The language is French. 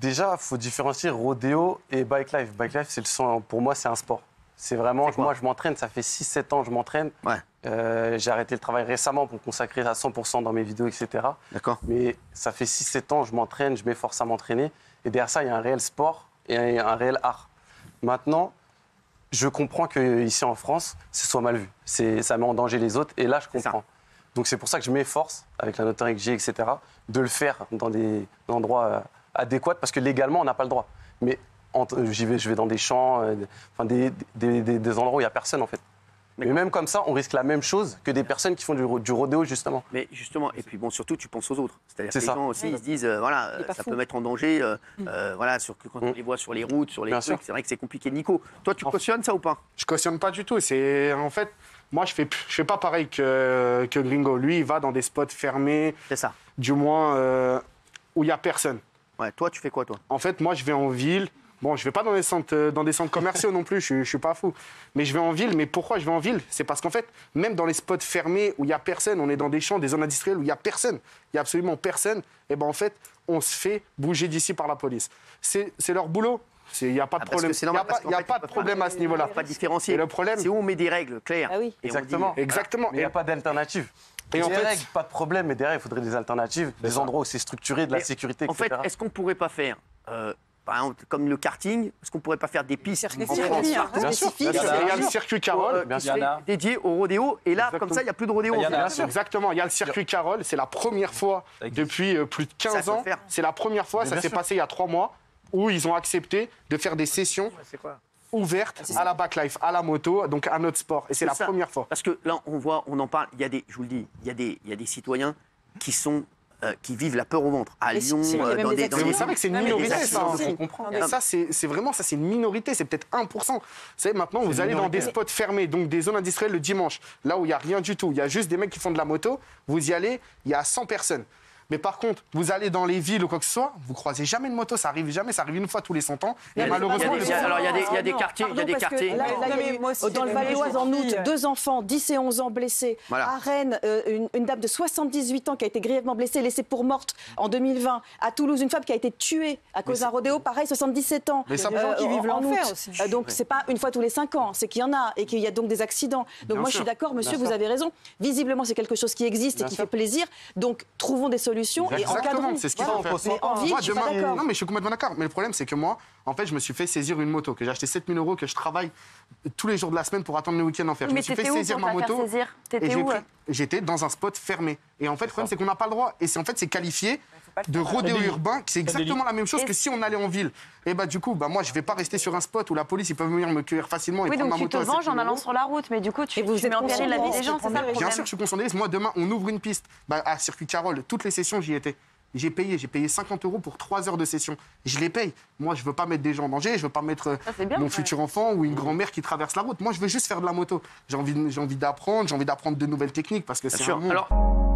Déjà, il faut différencier rodéo et bike life. Bike life, pour moi, c'est un sport. C'est vraiment, moi, je m'entraîne, ça fait 6-7 ans que je m'entraîne. Ouais. J'ai arrêté le travail récemment pour me consacrer à 100% dans mes vidéos, etc. D'accord. Mais ça fait 6-7 ans, je m'entraîne, je m'efforce à m'entraîner. Et derrière ça, il y a un réel sport et un réel art. Maintenant, je comprends qu'ici en France, ce soit mal vu. Ça met en danger les autres. Et là, je comprends. Donc c'est pour ça que je m'efforce, avec la notoriété que j'ai, etc., de le faire dans des endroits adéquats, parce que légalement, on n'a pas le droit. Mais je vais dans des champs, des endroits où il n'y a personne, en fait. Mais même comme ça, on risque la même chose que des personnes qui font du rodéo, justement. Mais justement, et puis bon, surtout, tu penses aux autres. C'est-à-dire que les ça. gens aussi, ils se disent, voilà, ça peut mettre en danger, voilà, quand on les voit sur les routes, sur les Bien trucs, sûr. c'est vrai que c'est compliqué. Nico, toi, tu cautionnes ça ou pas? Je cautionne pas du tout. En fait, moi, je fais pas pareil que Gringo. Lui, il va dans des spots fermés. C'est ça. Du moins, où il y a personne. Ouais, toi, tu fais quoi, toi? En fait, moi, je vais en ville. Bon, je vais pas dans des centres commerciaux non plus, je suis pas fou. Mais je vais en ville. Mais pourquoi je vais en ville? C'est parce qu'en fait, même dans les spots fermés où il y a personne, on est dans des champs, des zones industrielles où il y a personne, il y a absolument personne. Et ben en fait, on se fait bouger d'ici par la police. C'est leur boulot. Il n'y a pas de problème. Il n'y a pas de problème à ce niveau-là. Pas différencier. Le problème, c'est où on met des règles claires. Ah oui. Exactement. Exactement. Mais il n'y a pas d'alternative. Et en des fait, règles, pas de problème, mais derrière, il faudrait des alternatives, des endroits où c'est structuré, de la sécurité, En etc. fait, est-ce qu'on pourrait pas faire, par exemple, comme le karting, est-ce qu'on pourrait pas faire des pistes Bien en sûr, France Bien sûr. il y a le circuit Carole. dédié au rodéo, et là, comme ça, il n'y a plus de rodéo. Bien sûr. Exactement, il y a le circuit Carole. C'est la première fois depuis plus de 15 ans. C'est la première fois, ça s'est passé il y a 3 mois, où ils ont accepté de faire des sessions ouvertes à la backlife, à la moto, donc à notre sport. Et c'est la première fois. Parce que là, on en parle, il y a des, je vous le dis, il y a des citoyens qui vivent la peur au ventre. À Lyon, dans des... Vous savez que c'est une minorité, ça. On comprend. Ça, c'est une minorité, c'est peut-être 1%. Vous savez, maintenant, vous allez dans des spots fermés, donc des zones industrielles le dimanche, là où il n'y a rien du tout. Il y a juste des mecs qui font de la moto. Vous y allez, il y a 100 personnes. Mais par contre, vous allez dans les villes ou quoi que ce soit, vous croisez jamais de moto, ça arrive jamais, ça arrive une fois tous les 100 ans. Et malheureusement, il y a des quartiers, Dans le Val d'Oise, en août, 2 enfants, 10 et 11 ans blessés. Voilà. À Rennes, une dame de 78 ans qui a été grièvement blessée, laissée pour morte en 2020. À Toulouse, une femme qui a été tuée à cause d'un rodéo, pareil, 77 ans. Mais ça, qui vivent l'enfer aussi. Donc c'est pas une fois tous les 5 ans, c'est qu'il y en a et qu'il y a donc des accidents. Donc moi je suis d'accord, monsieur, vous avez raison. Visiblement c'est quelque chose qui existe et qui fait plaisir. Donc trouvons des solutions et encadrons. C'est ce qu'il faut faire. Mais en ville, je suis pas d'accord. Non, mais je suis complètement d'accord. Mais le problème, c'est que moi, en fait, je me suis fait saisir une moto, que j'ai acheté 7 000 €, que je travaille tous les jours de la semaine pour attendre le week-end en faire. Je me suis fait saisir ma moto. J'étais dans un spot fermé. Et en fait, le problème, c'est qu'on n'a pas le droit. Et c'est qualifié de rodéo urbain, c'est exactement la même chose que si on allait en ville. Et bah du coup, moi je vais pas rester sur un spot où la police ils peuvent venir me cueillir facilement et prendre ma moto. Oui, donc tu te venges en allant sur la route, mais du coup tu mets en péril la vie des gens, c'est ça le problème. Bien sûr, je suis conscientisme. Moi demain, on ouvre une piste à Circuit Carole. Toutes les sessions, j'y étais. J'ai payé 50 € pour 3 heures de session. Je les paye. Moi, je veux pas mettre des gens en danger. Je veux pas mettre mon futur enfant ou une grand-mère qui traverse la route. Moi, je veux juste faire de la moto. J'ai envie d'apprendre. J'ai envie d'apprendre de nouvelles techniques parce que c'est un monde.